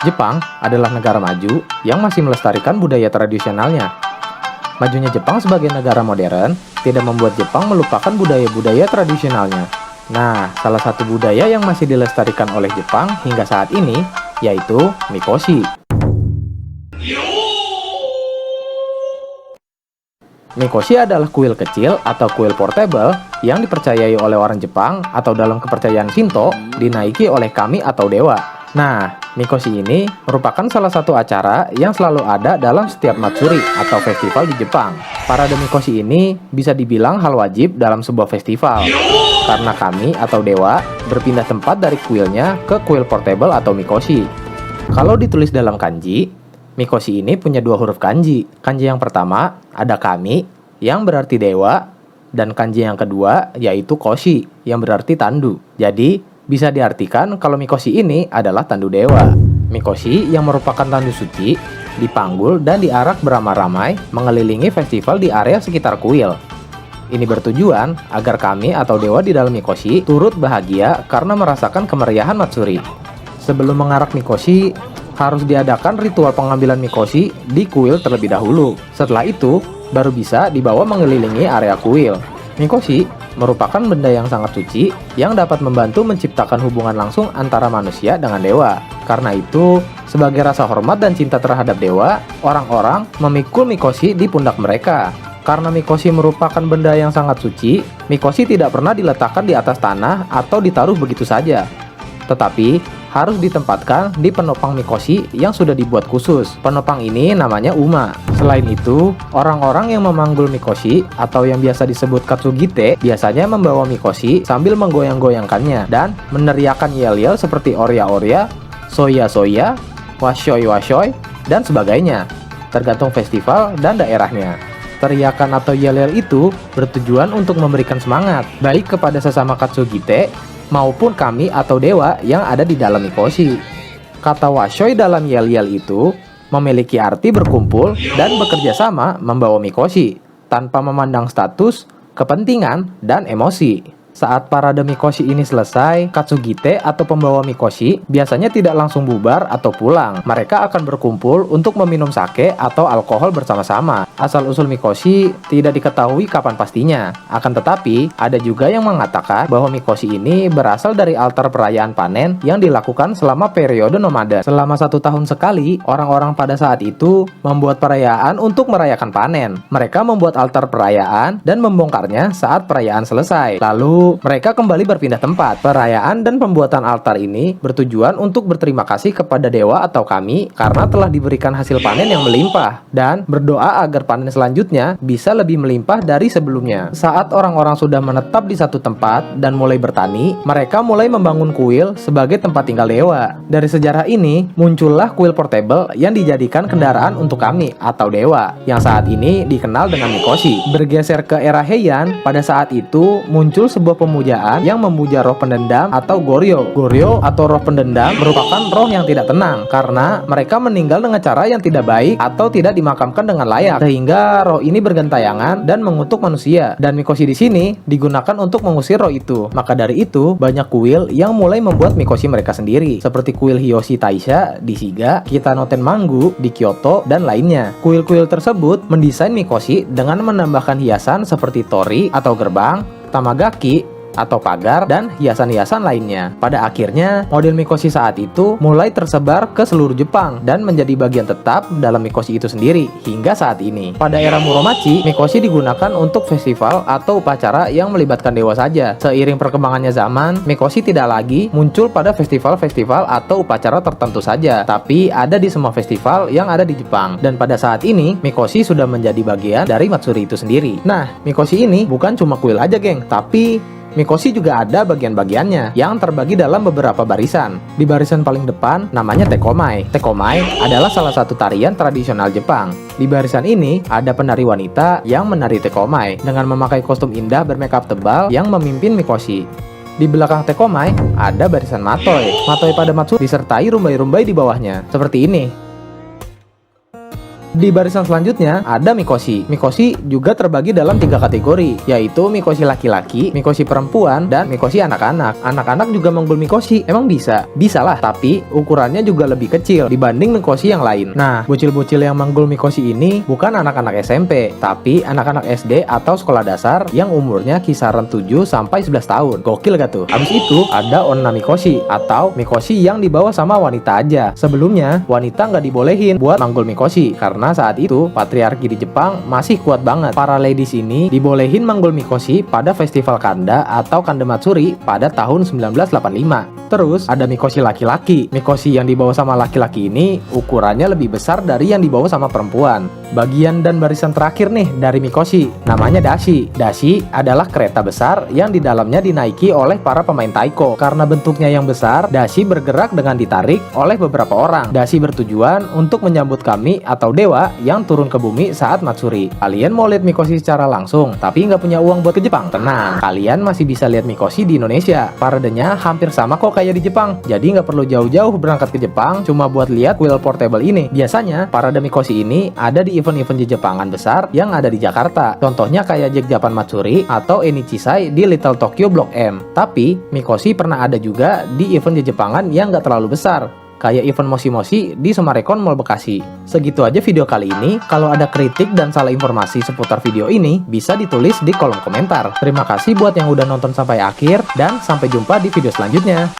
Jepang adalah negara maju yang masih melestarikan budaya tradisionalnya. Majunya Jepang sebagai negara modern tidak membuat Jepang melupakan budaya-budaya tradisionalnya. Nah, salah satu budaya yang masih dilestarikan oleh Jepang hingga saat ini yaitu mikoshi. Mikoshi adalah kuil kecil atau kuil portable yang dipercayai oleh orang Jepang atau dalam kepercayaan Shinto dinaiki oleh kami atau dewa. Nah, mikoshi ini merupakan salah satu acara yang selalu ada dalam setiap matsuri atau festival di Jepang. Parade mikoshi ini bisa dibilang hal wajib dalam sebuah festival, karena kami atau dewa berpindah tempat dari kuilnya ke kuil portable atau mikoshi. Kalau ditulis dalam kanji, mikoshi ini punya dua huruf kanji. Kanji yang pertama ada kami, yang berarti dewa, dan kanji yang kedua yaitu koshi, yang berarti tandu. Jadi, bisa diartikan kalau mikoshi ini adalah tandu dewa. Mikoshi yang merupakan tandu suci, dipanggul dan diarak beramai-ramai mengelilingi festival di area sekitar kuil. Ini bertujuan agar kami atau dewa di dalam mikoshi turut bahagia karena merasakan kemeriahan matsuri. Sebelum mengarak mikoshi, harus diadakan ritual pengambilan mikoshi di kuil terlebih dahulu. Setelah itu, baru bisa dibawa mengelilingi area kuil. Mikoshi merupakan benda yang sangat suci yang dapat membantu menciptakan hubungan langsung antara manusia dengan dewa. Karena itu, sebagai rasa hormat dan cinta terhadap dewa, orang-orang memikul mikoshi di pundak mereka. Karena mikoshi merupakan benda yang sangat suci, mikoshi tidak pernah diletakkan di atas tanah atau ditaruh begitu saja, tetapi harus ditempatkan di penopang mikoshi yang sudah dibuat khusus. Penopang ini namanya uma. Selain itu, orang-orang yang memanggul mikoshi atau yang biasa disebut katsugite biasanya membawa mikoshi sambil menggoyang-goyangkannya dan meneriakkan yel-yel seperti oria-oria, soya-soya, washoy-washoy, dan sebagainya, tergantung festival dan daerahnya. Teriakan atau yel-yel itu bertujuan untuk memberikan semangat baik kepada sesama katsugite maupun kami atau dewa yang ada di dalam mikoshi. Kata washoy dalam yel-yel itu memiliki arti berkumpul dan bekerja sama membawa mikoshi tanpa memandang status, kepentingan, dan emosi. Saat parade mikoshi ini selesai, katsugite atau pembawa mikoshi biasanya tidak langsung bubar atau pulang. Mereka akan berkumpul untuk meminum sake atau alkohol bersama-sama. Asal-usul mikoshi tidak diketahui kapan pastinya. Akan tetapi, ada juga yang mengatakan bahwa mikoshi ini berasal dari altar perayaan panen yang dilakukan selama periode nomaden. Selama 1 tahun sekali, orang-orang pada saat itu membuat perayaan untuk merayakan panen. Mereka membuat altar perayaan dan membongkarnya saat perayaan selesai. Lalu, mereka kembali berpindah tempat. Perayaan dan pembuatan altar ini bertujuan untuk berterima kasih kepada dewa atau kami karena telah diberikan hasil panen yang melimpah dan berdoa agar panen selanjutnya bisa lebih melimpah dari sebelumnya. Saat orang-orang sudah menetap di satu tempat dan mulai bertani, mereka mulai membangun kuil sebagai tempat tinggal dewa. Dari sejarah ini, muncullah kuil portable yang dijadikan kendaraan untuk kami atau dewa, yang saat ini dikenal dengan mikoshi. Bergeser ke era Heian, pada saat itu muncul sebuah pemujaan yang memuja roh pendendam atau goryo. Goryo atau roh pendendam merupakan roh yang tidak tenang karena mereka meninggal dengan cara yang tidak baik atau tidak dimakamkan dengan layak, sehingga roh ini bergentayangan dan mengutuk manusia. Dan mikoshi di sini digunakan untuk mengusir roh itu. Maka dari itu, banyak kuil yang mulai membuat mikoshi mereka sendiri, seperti kuil Hiyoshi Taisha di Shiga, Kitano Tenmangu di Kyoto, dan lainnya. Kuil-kuil tersebut mendesain mikoshi dengan menambahkan hiasan seperti tori atau gerbang, tamagaki atau pagar, dan hiasan-hiasan lainnya. Pada akhirnya, model mikoshi saat itu mulai tersebar ke seluruh Jepang dan menjadi bagian tetap dalam mikoshi itu sendiri hingga saat ini. Pada era Muromachi, mikoshi digunakan untuk festival atau upacara yang melibatkan dewa saja. Seiring perkembangannya zaman, mikoshi tidak lagi muncul pada festival-festival atau upacara tertentu saja, tapi ada di semua festival yang ada di Jepang. Dan pada saat ini, mikoshi sudah menjadi bagian dari matsuri itu sendiri. Nah, mikoshi ini bukan cuma kuil aja, geng, tapi mikoshi juga ada bagian-bagiannya yang terbagi dalam beberapa barisan. Di barisan paling depan namanya tekomai. Tekomai adalah salah satu tarian tradisional Jepang. Di barisan ini ada penari wanita yang menari tekomai dengan memakai kostum indah bermakeup tebal yang memimpin mikoshi. Di belakang tekomai ada barisan matoi. Matoi pada matsuri disertai rumbai-rumbai di bawahnya. Seperti ini. Di barisan selanjutnya ada Mikoshi. Mikoshi juga terbagi dalam 3 kategori, yaitu Mikoshi laki-laki, Mikoshi perempuan, dan Mikoshi anak-anak. Anak-anak juga manggul Mikoshi. Emang bisa? Bisa lah, tapi ukurannya juga lebih kecil dibanding Mikoshi yang lain. Nah, bocil-bocil yang manggul Mikoshi ini bukan anak-anak SMP, tapi anak-anak SD atau sekolah dasar yang umurnya kisaran 7 sampai 11 tahun. Gokil gak tuh? Habis itu ada Onna Mikoshi atau Mikoshi yang dibawa sama wanita aja. Sebelumnya, wanita nggak dibolehin buat manggul Mikoshi karena saat itu patriarki di Jepang masih kuat banget. Para ladies ini dibolehin manggul Mikoshi pada festival Kanda atau Kande Matsuri pada tahun 1985. Terus ada Mikoshi laki-laki. Mikoshi yang dibawa sama laki-laki ini ukurannya lebih besar dari yang dibawa sama perempuan. Bagian dan barisan terakhir nih dari Mikoshi namanya dashi. Dashi adalah kereta besar yang di dalamnya dinaiki oleh para pemain taiko. Karena bentuknya yang besar, dashi bergerak dengan ditarik oleh beberapa orang. Dashi bertujuan untuk menyambut kami atau dewa yang turun ke bumi saat Matsuri. Kalian mau lihat Mikoshi secara langsung tapi nggak punya uang buat ke Jepang? Tenang, kalian masih bisa lihat Mikoshi di Indonesia. Paradenya hampir sama kok kayak di Jepang. Jadi nggak perlu jauh-jauh berangkat ke Jepang cuma buat lihat kuil portable ini. Biasanya parade Mikoshi ini ada di event-event di Jepangan besar yang ada di Jakarta. Contohnya kayak Jack Japan Matsuri atau Enichisai di Little Tokyo Blok M. Tapi Mikoshi pernah ada juga di event di Jepangan yang nggak terlalu besar, kayak event Moshi-Moshi di Semarekon Mall Bekasi. Segitu aja video kali ini. Kalau ada kritik dan salah informasi seputar video ini, bisa ditulis di kolom komentar. Terima kasih buat yang udah nonton sampai akhir, dan sampai jumpa di video selanjutnya.